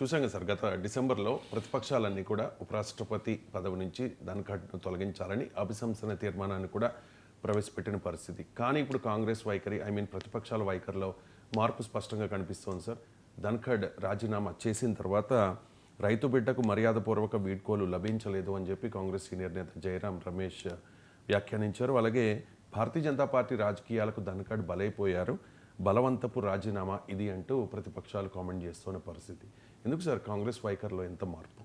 చూసాం కదా సార్, గత డిసెంబర్లో ప్రతిపక్షాలన్నీ కూడా ఉపరాష్ట్రపతి పదవి నుంచి ధన్ఖడ్ను తొలగించాలని అభిశంసన తీర్మానాన్ని కూడా ప్రవేశపెట్టిన పరిస్థితి. కానీ ఇప్పుడు కాంగ్రెస్ వైఖరి, ప్రతిపక్షాల వైఖరిలో మార్పు స్పష్టంగా కనిపిస్తోంది సార్. ధన్ఖడ్ రాజీనామా చేసిన తర్వాత రైతు బిడ్డకు మర్యాదపూర్వక వీడ్కోలు లభించలేదు అని చెప్పి కాంగ్రెస్ సీనియర్ నేత జయరాం రమేష్ వ్యాఖ్యానించారు. అలాగే భారతీయ జనతా పార్టీ రాజకీయాలకు ధన్ఖడ్ బలైపోయారు, బలవంతపు రాజీనామా ఇది అంటూ ప్రతిపక్షాలు కామెంట్ చేస్తున్న పరిస్థితి. ఎందుకు సార్ కాంగ్రెస్ వైఖరిలో ఎంత మార్పు?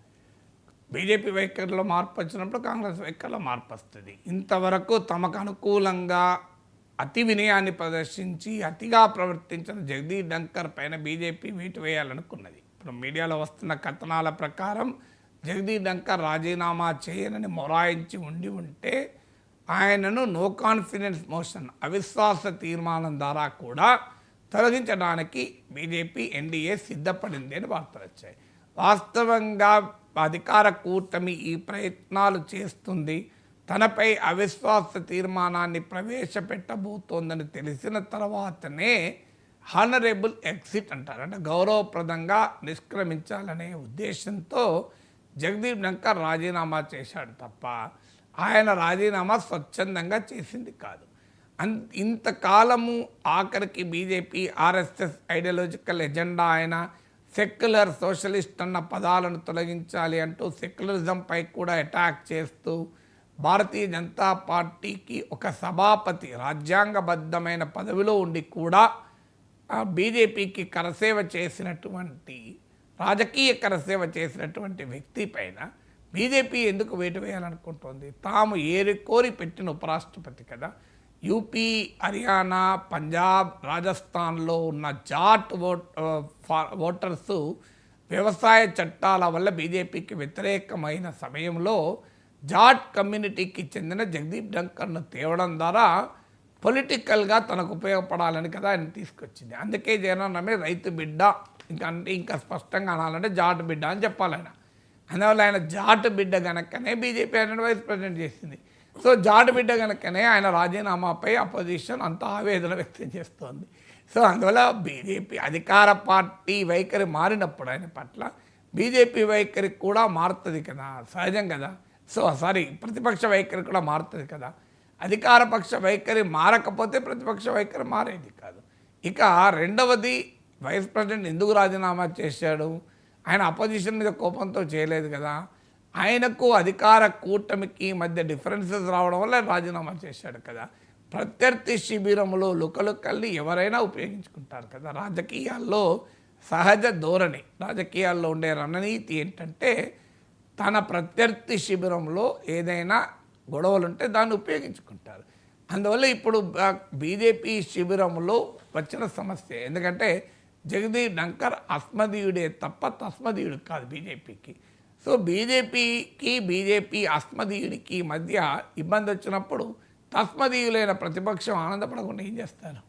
బీజేపీ వైఖరిలో మార్పు వచ్చినప్పుడు కాంగ్రెస్ వైఖరిలో మార్పు వస్తుంది. ఇంతవరకు తమకు అనుకూలంగా అతి వినయాన్ని ప్రదర్శించి అతిగా ప్రవర్తించిన జగదీప్ ధన్ఖర్ పైన బీజేపీ వేటు వేయాలనుకున్నది. ఇప్పుడు మీడియాలో వస్తున్న కథనాల ప్రకారం జగదీప్ ధన్ఖర్ రాజీనామా చేయనని మొరాయించి ఉంటే ఆయనను నో కాన్ఫిడెన్స్ మోషన్, అవిశ్వాస తీర్మానం ద్వారా కూడా తొలగించడానికి బీజేపీ ఎన్డీఏ సిద్ధపడింది అని వార్తలు వచ్చాయి. వాస్తవంగా అధికార కూటమి ఈ ప్రయత్నాలు చేస్తుంది, తనపై అవిశ్వాస తీర్మానాన్ని ప్రవేశపెట్టబోతోందని తెలిసిన తర్వాతనే హానరబుల్ ఎగ్జిట్ అంటారు, అంటే గౌరవప్రదంగా నిష్క్రమించాలనే ఉద్దేశంతో జగదీప్ ధన్ఖర్ రాజీనామా చేశాడు తప్ప ఆయన రాజీనామా స్వచ్ఛందంగా చేసింది కాదు. ఇంతకాలము ఆఖరికి బీజేపీ ఆర్ఎస్ఎస్ ఐడియాలజికల్ ఎజెండా అయిన సెక్యులర్ సోషలిస్ట్ అన్న పదాలను తొలగించాలి అంటూ సెక్యులరిజంపై కూడా అటాక్ చేస్తూ భారతీయ జనతా పార్టీకి ఒక సభాపతి రాజ్యాంగబద్ధమైన పదవిలో ఉండి కూడా బీజేపీకి కరసేవ చేసినటువంటి రాజకీయ కరసేవ చేసినటువంటి వ్యక్తి పైన బీజేపీ ఎందుకు వేటు వేయాలనుకుంటోంది? తాము కోరి పెట్టిన ఉపరాష్ట్రపతి కదా. యూపీ, హర్యానా, పంజాబ్, రాజస్థాన్లో ఉన్న జాట్ ఓటర్సు వ్యవసాయ చట్టాల వల్ల బీజేపీకి వ్యతిరేకమైన సమయంలో జాట్ కమ్యూనిటీకి చెందిన జగదీప్ ధన్ఖర్ను తేవడం ద్వారా పొలిటికల్గా తనకు ఉపయోగపడాలని కదా ఆయన తీసుకొచ్చింది. అందుకే జగన్ రైతు బిడ్డ, ఇంకా స్పష్టంగా అనాలంటే జాట్ బిడ్డ అని చెప్పాలైనా. అందువల్ల ఆయన జాటు బిడ్డ కనుకనే బీజేపీ ఆయన వైస్ ప్రెసిడెంట్ చేసింది. సో జాటు బిడ్డ కనుకనే ఆయన రాజీనామాపై అపోజిషన్ అంత ఆవేదన వ్యక్తం చేస్తోంది. సో అందువల్ల బీజేపీ అధికార పార్టీ వైఖరి మారినప్పుడు ఆయన పట్ల బీజేపీ వైఖరి కూడా మారుతుంది కదా, సహజం కదా. ప్రతిపక్ష వైఖరి కూడా మారుతుంది కదా. అధికార పక్ష వైఖరి మారకపోతే ప్రతిపక్ష వైఖరి మారేది కాదు. ఇక రెండవది, వైస్ ప్రెసిడెంట్ ఎందుకు రాజీనామా చేశాడు? ఆయన అపోజిషన్ మీద కోపంతో చేయలేదు కదా. ఆయనకు అధికార కూటమికి మధ్య డిఫరెన్సెస్ రావడం వల్ల రాజీనామా చేశాడు కదా. ప్రత్యర్థి శిబిరంలో లుకలుకల్ని ఎవరైనా ఉపయోగించుకుంటారు కదా. రాజకీయాల్లో సహజ ధోరణి, రాజకీయాల్లో ఉండే రణనీతి ఏంటంటే తన ప్రత్యర్థి శిబిరంలో ఏదైనా గొడవలుంటే దాన్ని ఉపయోగించుకుంటారు. అందువల్ల ఇప్పుడు బీజేపీ శిబిరంలో వచ్చిన సమస్య, ఎందుకంటే జగదీప్ ధన్ఖర్ అస్మదీయుడే తప్ప తస్మదీయుడు కాదు బీజేపీకి. సో బీజేపీ అస్మదీయుడికి మధ్య ఇబ్బంది వచ్చినప్పుడు తస్మదీయులైన ప్రతిపక్షం ఆనందపడకుండా ఏం చేస్తారు?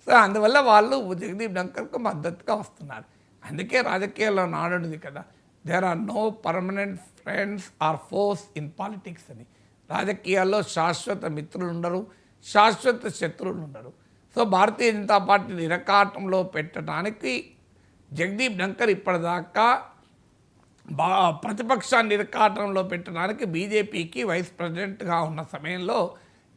సో అందువల్ల వాళ్ళు జగదీప్ ధన్ఖర్కు మద్దతుగా వస్తున్నారు. అందుకే రాజకీయాల్లో నాడుంది కదా, there are no permanent friends or foes in politics అని. రాజకీయాల్లో శాశ్వత మిత్రులు ఉండరు, శాశ్వత శత్రువులు ఉండరు. సో భారతీయ జనతా పార్టీని ఇరకాటంలో పెట్టడానికి జగదీప్ ధన్ఖర్ ఇప్పటిదాకా ప్రతిపక్షాన్ని ఇరకాటంలో పెట్టడానికి బీజేపీకి వైస్ ప్రెసిడెంట్గా ఉన్న సమయంలో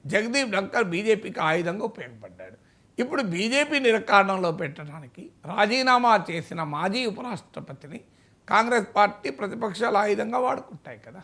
జగదీప్ ధన్ఖర్ బీజేపీకి ఆయుధంగా ఉపయోగపడ్డాడు. ఇప్పుడు బీజేపీని ఇరకాటంలో పెట్టడానికి రాజీనామా చేసిన మాజీ ఉపరాష్ట్రపతిని కాంగ్రెస్ పార్టీ ప్రతిపక్షాల ఆయుధంగా వాడుకుంటాయి కదా.